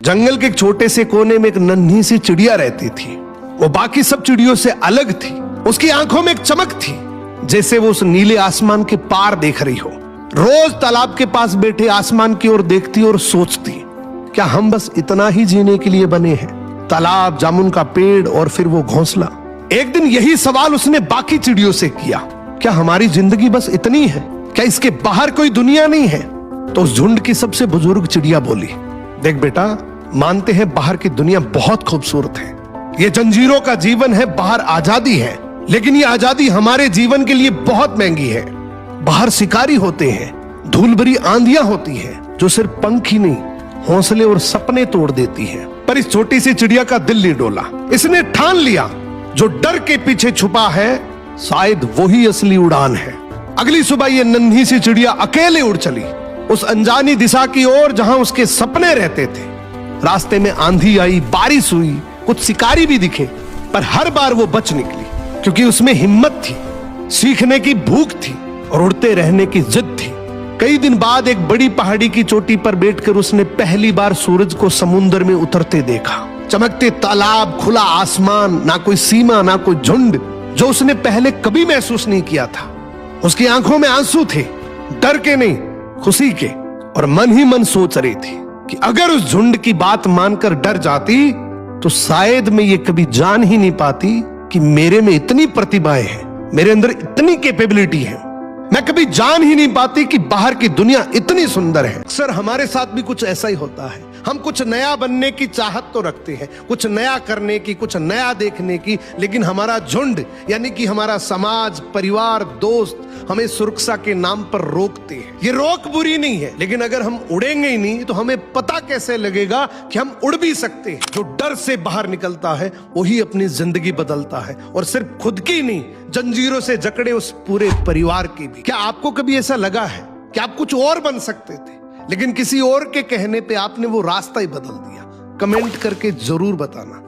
जंगल के एक छोटे से कोने में एक नन्ही सी चिड़िया रहती थी। वो बाकी सब चिड़ियों से अलग थी। उसकी आंखों में एक चमक थी, जैसे वो उस नीले आसमान के पार देख रही हो। रोज तालाब के पास बैठे आसमान की ओर देखती और सोचती, क्या हम बस इतना ही जीने के लिए बने हैं? तालाब, जामुन का पेड़ और फिर वो घोंसला। एक दिन यही सवाल उसने बाकी चिड़ियों से किया, क्या हमारी जिंदगी बस इतनी है? क्या इसके बाहर कोई दुनिया नहीं है? तो उस झुंड की सबसे बुजुर्ग चिड़िया बोली, देख बेटा, मानते हैं बाहर की दुनिया बहुत खूबसूरत है, ये जंजीरों का जीवन है, बाहर आजादी है, लेकिन ये आजादी हमारे जीवन के लिए बहुत महंगी है। बाहर शिकारी होते हैं, धूल भरी आंधियां होती हैं जो सिर्फ पंख ही नहीं, हौसले और सपने तोड़ देती हैं। पर इस छोटी सी चिड़िया का दिल नहीं डोला। इसने ठान लिया, जो डर के पीछे छुपा है शायद वही असली उड़ान है। अगली सुबह ये नन्ही सी चिड़िया अकेले उड़ चली उस अनजानी दिशा की ओर जहां उसके सपने रहते थे। रास्ते में आंधी आई, बारिश हुई, कुछ शिकारी भी दिखे, पर हर बार वो बच निकली, क्योंकि उसमें हिम्मत थी, सीखने की भूख थी और उड़ते रहने की जिद थी। कई दिन बाद एक बड़ी पहाड़ी की चोटी पर बैठकर उसने पहली बार सूरज को समुद्र में उतरते देखा। चमकते तालाब, खुला आसमान, ना कोई सीमा, ना कोई झुंड, जो उसने पहले कभी महसूस नहीं किया था। उसकी आंखों में आंसू थे, डर के नहीं, खुशी के, और मन ही मन सोच रही थी कि अगर उस झुंड की बात मानकर डर जाती तो शायद मैं ये कभी जान ही नहीं पाती कि मेरे में इतनी प्रतिभाएं हैं, मेरे अंदर इतनी कैपेबिलिटी है। मैं कभी जान ही नहीं पाती कि बाहर की दुनिया इतनी सुंदर है। अक्सर हमारे साथ भी कुछ ऐसा ही होता है। हम कुछ नया बनने की चाहत तो रखते हैं, कुछ नया करने की, कुछ नया देखने की, लेकिन हमारा झुंड यानी कि हमारा समाज, परिवार, दोस्त हमें सुरक्षा के नाम पर रोकते हैं। ये रोक बुरी नहीं है, लेकिन अगर हम उड़ेंगे ही नहीं तो हमें पता कैसे लगेगा कि हम उड़ भी सकते हैं। जो डर से बाहर निकलता है वही अपनी जिंदगी बदलता है, और सिर्फ खुद की नहीं, जंजीरों से जकड़े उस पूरे परिवार की भी। क्या आपको कभी ऐसा लगा है कि आप कुछ और बन सकते थे, लेकिन किसी और के कहने पे आपने वो रास्ता ही बदल दिया? कमेंट करके जरूर बताना।